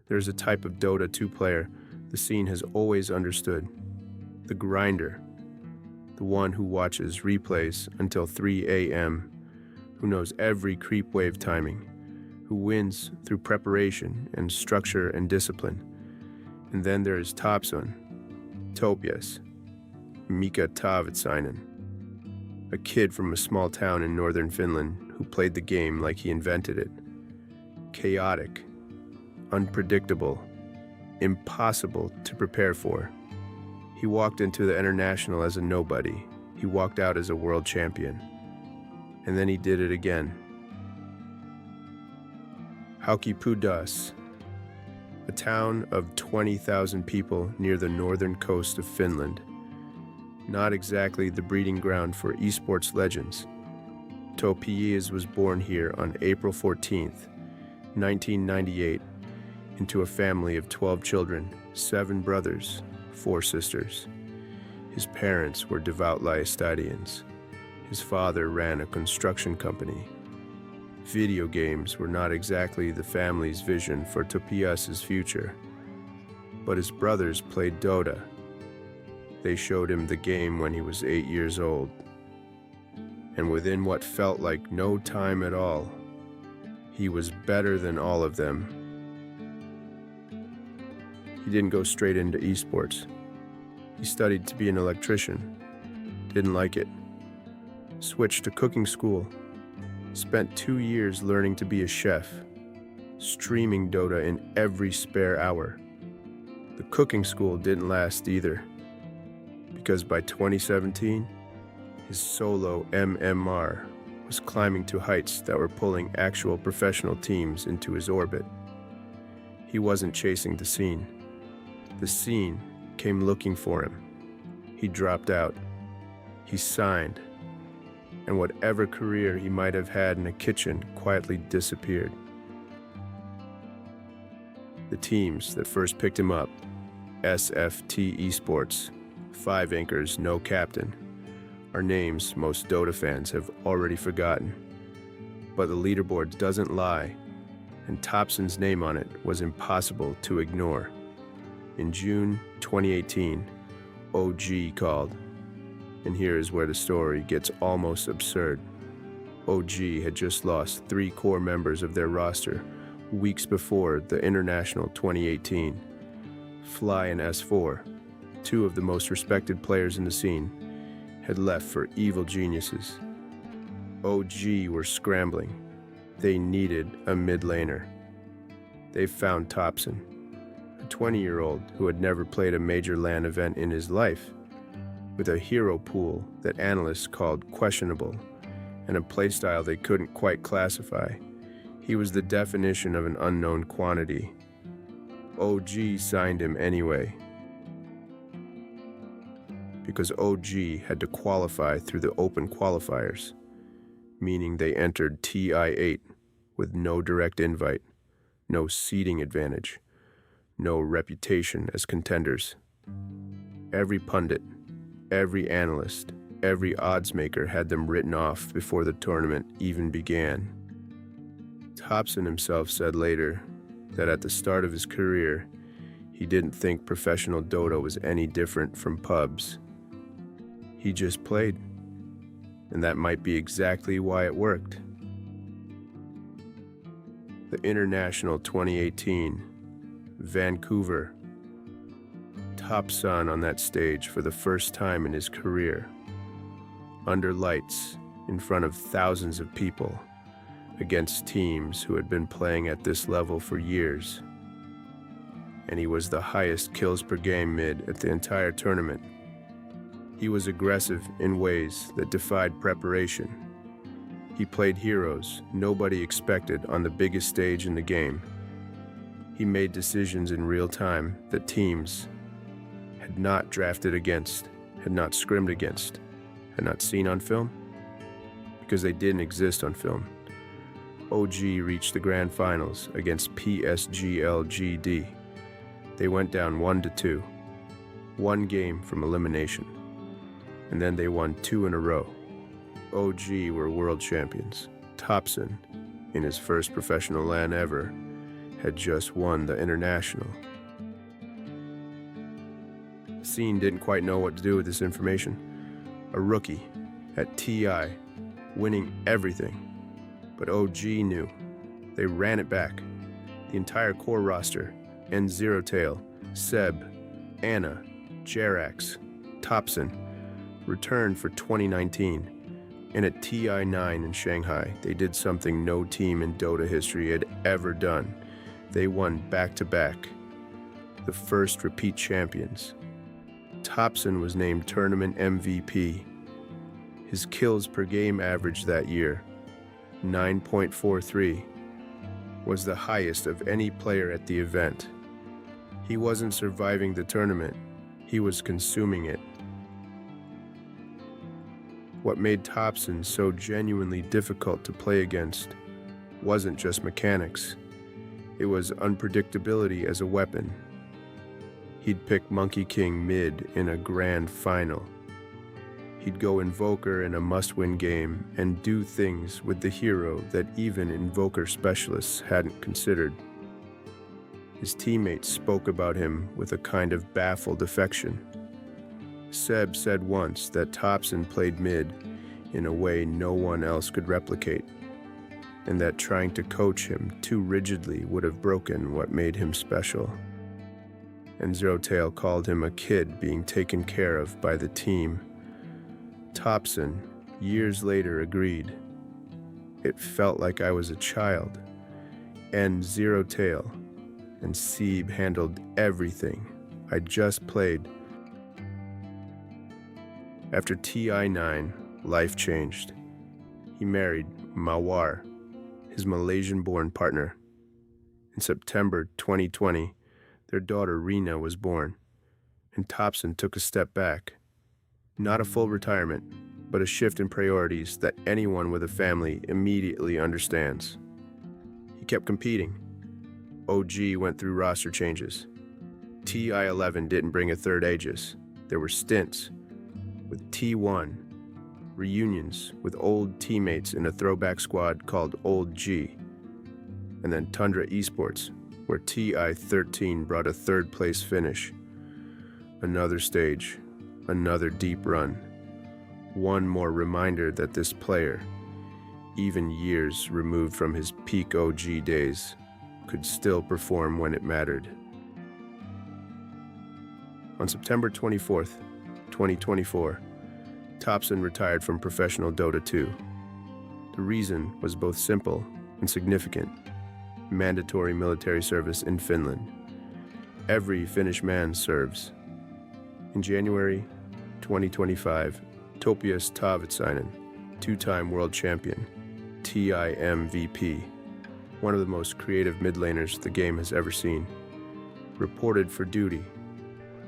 There's a type of Dota 2 player the scene has always understood. The grinder. The one who watches replays until 3 a.m., who knows every creep wave timing, who wins through preparation and structure and discipline. And then there is Topson, Topias, Mika Taavitsainen, a kid from a small town in northern Finland who played the game like he invented it. Chaotic, unpredictable, impossible to prepare for. He walked into the international as a nobody. He walked out as a world champion. And then he did it again. Pudas, a town of 20,000 people near the northern coast of Finland. Not exactly the breeding ground for esports legends. Topias was born here on April 14th, 1998, into a family of 12 children, 7 brothers, 4 sisters. His parents were devout Laestadians. His father ran a construction company. Video games were not exactly the family's vision for Topias' future, but his brothers played Dota. They showed him the game when he was 8 years old. And within what felt like no time at all, he was better than all of them. He didn't go straight into esports. He studied to be an electrician. Didn't like it. Switched to cooking school. Spent 2 years learning to be a chef, streaming Dota in every spare hour. The cooking school didn't last either, because by 2017, his solo MMR was climbing to heights that were pulling actual professional teams into his orbit. He wasn't chasing the scene. The scene came looking for him. He dropped out. He signed. And whatever career he might have had in a kitchen quietly disappeared. The teams that first picked him up, SFT Esports, 5 anchors, no captain, are names most Dota fans have already forgotten. But the leaderboard doesn't lie, and Topson's name on it was impossible to ignore. In June 2018, OG called. And here is where the story gets almost absurd. OG had just lost 3 core members of their roster weeks before the International 2018. Fly and S4, 2 of the most respected players in the scene, had left for evil geniuses. OG were scrambling. They needed a midlaner. They found Topson, a 20-year-old who had never played a major LAN event in his life, with a hero pool that analysts called questionable and a playstyle they couldn't quite classify. He was the definition of an unknown quantity. OG signed him anyway, because OG had to qualify through the open qualifiers, meaning they entered TI8 with no direct invite, no seeding advantage, no reputation as contenders. Every pundit, every analyst, every odds maker had them written off before the tournament even began. Topson himself said later that at the start of his career, he didn't think professional Dota was any different from pubs. He just played, and that might be exactly why it worked. The International 2018, Vancouver. Topson on that stage for the first time in his career, under lights, in front of thousands of people, against teams who had been playing at this level for years. And he was the highest kills per game mid at the entire tournament. He was aggressive in ways that defied preparation. He played heroes nobody expected on the biggest stage in the game. He made decisions in real time that teams had not drafted against, had not scrimmed against, had not seen on film, because they didn't exist on film. OG reached the grand finals against PSGLGD. They went down 1-2, 1 game from elimination, and then they won 2 in a row. OG were world champions. Topson, in his first professional LAN ever, had just won the International. The scene didn't quite know what to do with this information. A rookie at TI, winning everything. But OG knew. They ran it back. The entire core roster, and Zero Tail, Seb, Anna, Jerax, Topson, returned for 2019. And at TI9 in Shanghai, they did something no team in Dota history had ever done. They won back-to-back, the first repeat champions. Topson was named tournament MVP. His kills per game average that year, 9.43, was the highest of any player at the event. He wasn't surviving the tournament, he was consuming it. What made Topson so genuinely difficult to play against wasn't just mechanics. It was unpredictability as a weapon. He'd pick Monkey King mid in a grand final. He'd go Invoker in a must-win game and do things with the hero that even Invoker specialists hadn't considered. His teammates spoke about him with a kind of baffled affection. Seb said once that Topson played mid in a way no one else could replicate, and that trying to coach him too rigidly would have broken what made him special. And Zero Tail called him a kid being taken care of by the team. Topson, years later, agreed. It felt like I was a child, and Zero Tail and Seb handled everything. I just played. After TI9, life changed. He married Mawar, his Malaysian-born partner. In September 2020, their daughter Rina was born, and Topson took a step back. Not a full retirement, but a shift in priorities that anyone with a family immediately understands. He kept competing. OG went through roster changes. TI11 didn't bring a third Aegis. There were stints with T1, reunions with old teammates in a throwback squad called Old G, and then Tundra Esports, where TI13 brought a third-place finish. Another stage, another deep run. One more reminder that this player, even years removed from his peak OG days, could still perform when it mattered. On September 24th, 2024, Topson retired from professional Dota 2. The reason was both simple and significant: mandatory military service in Finland. Every Finnish man serves. In January 2025, Topias Taavitsainen, two-time world champion, TI MVP, one of the most creative mid-laners the game has ever seen, reported for duty.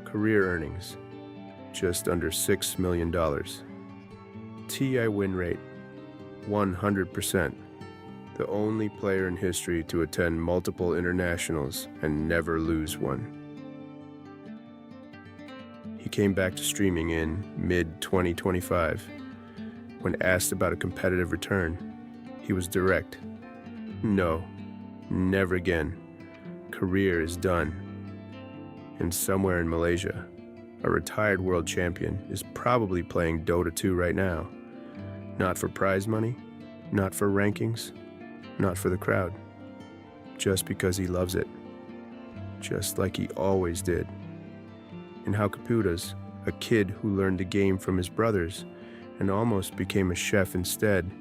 Career earnings, just under $6 million. TI win rate, 100%. The only player in history to attend multiple internationals and never lose one. He came back to streaming in mid-2025. When asked about a competitive return, he was direct. No, never again. Career is done. And somewhere in Malaysia, a retired world champion is probably playing Dota 2 right now. Not for prize money, not for rankings, not for the crowd. Just because he loves it. Just like he always did. And how Caputas, a kid who learned the game from his brothers and almost became a chef instead,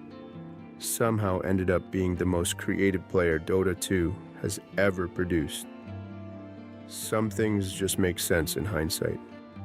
somehow ended up being the most creative player Dota 2 has ever produced. Some things just make sense in hindsight.